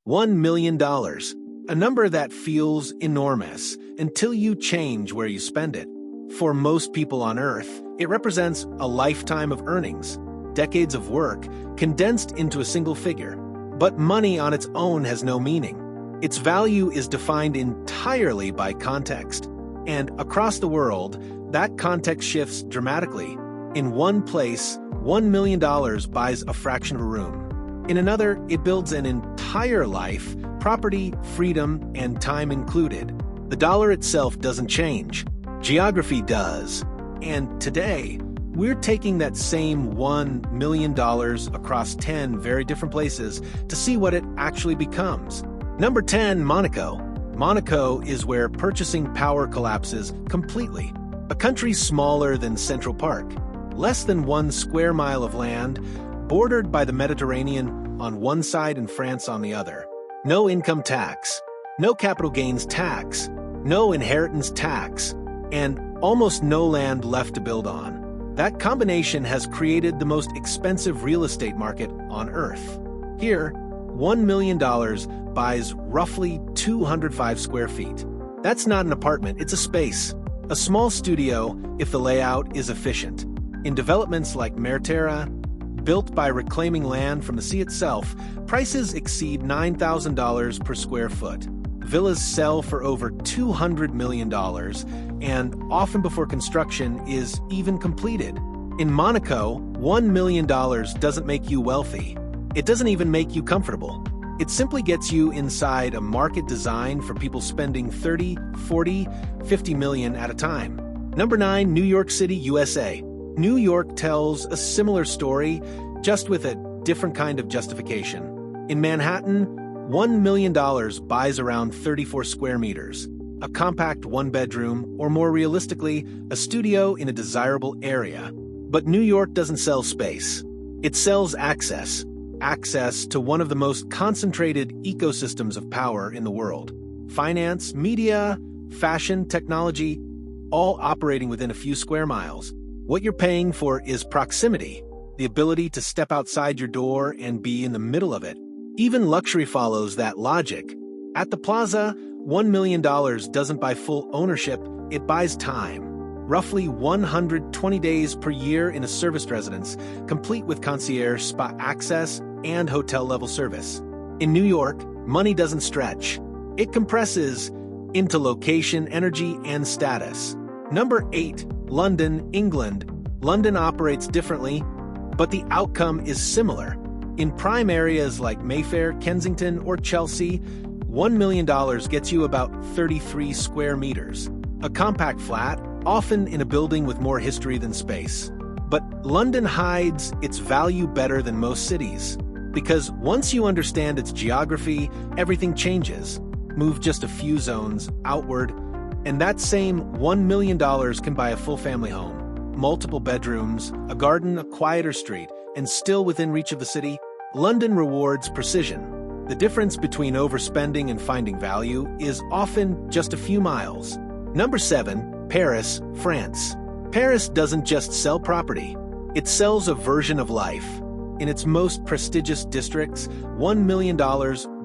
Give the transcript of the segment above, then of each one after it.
$1 million. A number that feels enormous until you change where you spend it. For most people on Earth, it represents a lifetime of earnings, decades of work, condensed into a single figure. But money on its own has no meaning. Its value is defined entirely by context. And across the world, that context shifts dramatically. In one place, $1 million buys a fraction of a room. In another, it builds an entire life, property, freedom, and time included. The dollar itself doesn't change. Geography does. And today, we're taking that same $1 million across 10 very different places to see what it actually becomes. Number 10, Monaco. Monaco is where purchasing power collapses completely. A country smaller than Central Park, less than 1 square mile of land, bordered by the Mediterranean on one side and France on the other. No income tax, no capital gains tax, no inheritance tax, and almost no land left to build on. That combination has created the most expensive real estate market on Earth. Here, $1 million buys roughly 205 square feet. That's not an apartment, it's a space. A small studio if the layout is efficient. In developments like Merterra, built by reclaiming land from the sea itself, prices exceed $9,000 per square foot. Villas sell for over $200 million, and often before construction is even completed. In Monaco, $1 million doesn't make you wealthy. It doesn't even make you comfortable. It simply gets you inside a market designed for people spending 30, 40, 50 million at a time. Number 9, New York City, USA. New York tells a similar story, just with a different kind of justification. In Manhattan, $1 million buys around 34 square meters, a compact one-bedroom, or more realistically, a studio in a desirable area. But New York doesn't sell space. It sells access. Access to one of the most concentrated ecosystems of power in the world. Finance, media, fashion, technology, all operating within a few square miles. What you're paying for is proximity, the ability to step outside your door and be in the middle of it. Even luxury follows that logic. At the plaza, $1 million doesn't buy full ownership, it buys time. Roughly 120 days per year in a serviced residence, complete with concierge, spa access, and hotel-level service. In New York, money doesn't stretch. It compresses into location, energy, and status. Number 8, London, England. London operates differently, but the outcome is similar. In prime areas like Mayfair, Kensington, or Chelsea, $1 million gets you about 33 square meters. A compact flat, often in a building with more history than space. But London hides its value better than most cities. Because once you understand its geography, everything changes. Move just a few zones outward, and that same $1 million can buy a full family home. Multiple bedrooms, a garden, a quieter street, and still within reach of the city. London rewards precision. The difference between overspending and finding value is often just a few miles. Number 7, Paris, France. Paris doesn't just sell property. It sells a version of life. In its most prestigious districts, $1 million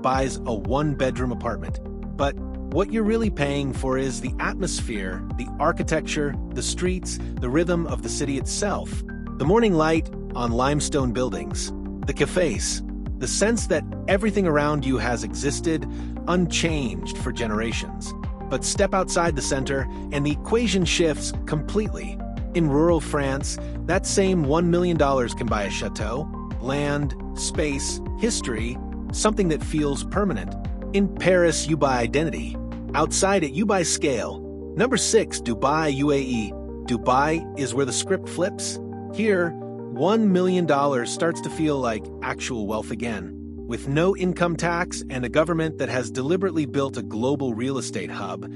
buys a one-bedroom apartment. But what you're really paying for is the atmosphere, the architecture, the streets, the rhythm of the city itself. The morning light on limestone buildings, the cafes, the sense that everything around you has existed unchanged for generations. But step outside the center and the equation shifts completely. In rural France, that same $1 million can buy a chateau, land, space, history, something that feels permanent. In Paris, you buy identity. Outside it, you buy scale. Number 6, Dubai, UAE. Dubai is where the script flips. Here, $1 million starts to feel like actual wealth again. With no income tax and a government that has deliberately built a global real estate hub,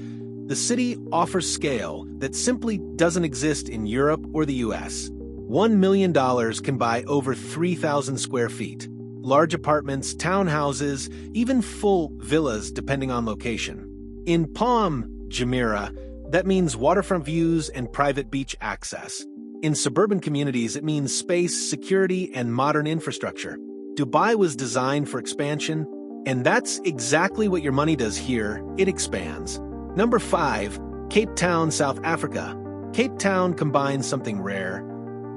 the city offers scale that simply doesn't exist in Europe or the US. $1 million can buy over 3,000 square feet. Large apartments, townhouses, even full villas depending on location. In Palm Jumeirah, that means waterfront views and private beach access. In suburban communities, it means space, security, and modern infrastructure. Dubai was designed for expansion, And that's exactly what your money does here. It expands. Number 5, Cape Town, South Africa. Cape Town combines something rare,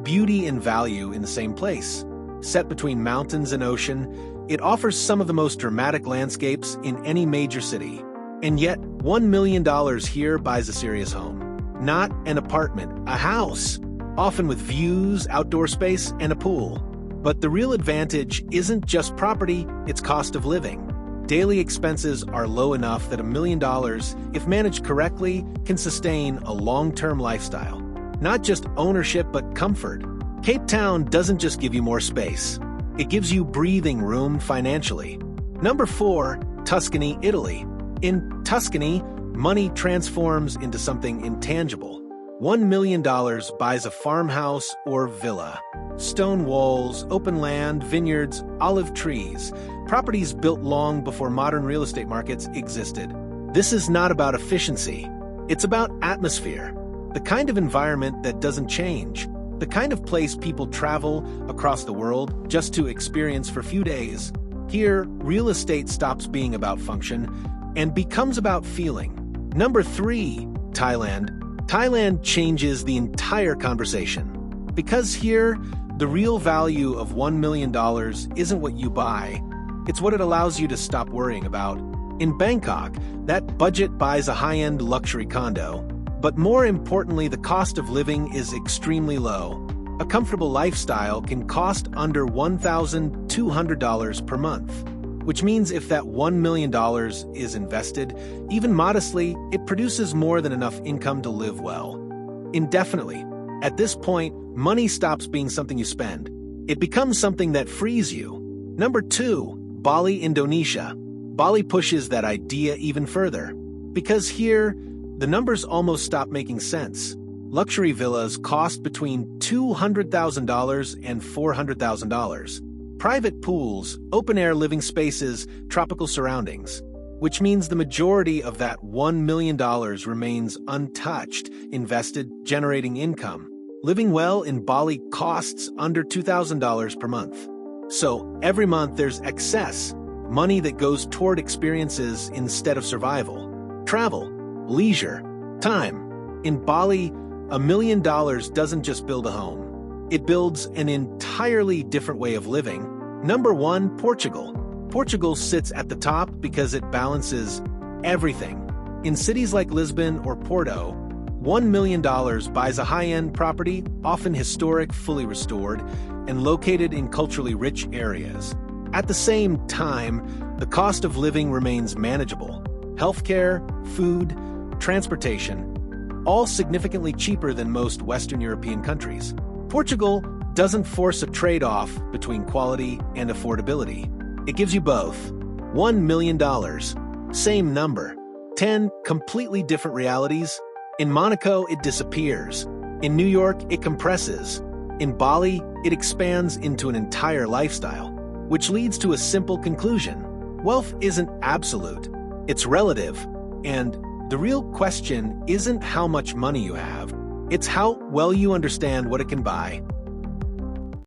beauty and value in the same place. Set between mountains and ocean, it offers some of the most dramatic landscapes in any major city. And yet, $1 million here buys a serious home. Not an apartment, a house, often with views, outdoor space, and a pool. But the real advantage isn't just property, it's cost of living. Daily expenses are low enough that $1 million, if managed correctly, can sustain a long-term lifestyle. Not just ownership, but comfort. Cape Town doesn't just give you more space. It gives you breathing room financially. Number 4, Tuscany, Italy. In Tuscany, money transforms into something intangible. $1 million buys a farmhouse or villa. Stone walls, open land, vineyards, olive trees. Properties built long before modern real estate markets existed. This is not about efficiency. It's about atmosphere. The kind of environment that doesn't change. The kind of place people travel across the world just to experience for a few days. Here, real estate stops being about function and becomes about feeling. Number 3, Thailand. Thailand changes the entire conversation. Because here, the real value of $1 million isn't what you buy, it's what it allows you to stop worrying about. In Bangkok, that budget buys a high-end luxury condo. But more importantly, the cost of living is extremely low. A comfortable lifestyle can cost under $1,200 per month. Which means if that $1 million is invested, even modestly, it produces more than enough income to live well. Indefinitely. At this point, money stops being something you spend. It becomes something that frees you. Number 2, Bali, Indonesia. Bali pushes that idea even further. Because here, the numbers almost stop making sense. Luxury villas cost between $200,000 and $400,000. Private pools, open-air living spaces, tropical surroundings. Which means the majority of that $1 million remains untouched, invested, generating income. Living well in Bali costs under $2,000 per month. So every month there's excess, money that goes toward experiences instead of survival. Travel, leisure, time. In Bali, $1 million doesn't just build a home. It builds an entirely different way of living. Number 1, Portugal. Portugal sits at the top because it balances everything. In cities like Lisbon or Porto, $1 million buys a high-end property, often historic, fully restored, and located in culturally rich areas. At the same time, the cost of living remains manageable. Healthcare, food, transportation, all significantly cheaper than most Western European countries. Portugal doesn't force a trade-off between quality and affordability. It gives you both. $1 million, same number. 10 completely different realities. In Monaco, it disappears. In New York, it compresses. In Bali, it expands into an entire lifestyle, which leads to a simple conclusion. Wealth isn't absolute, it's relative. And the real question isn't how much money you have, it's how well you understand what it can buy.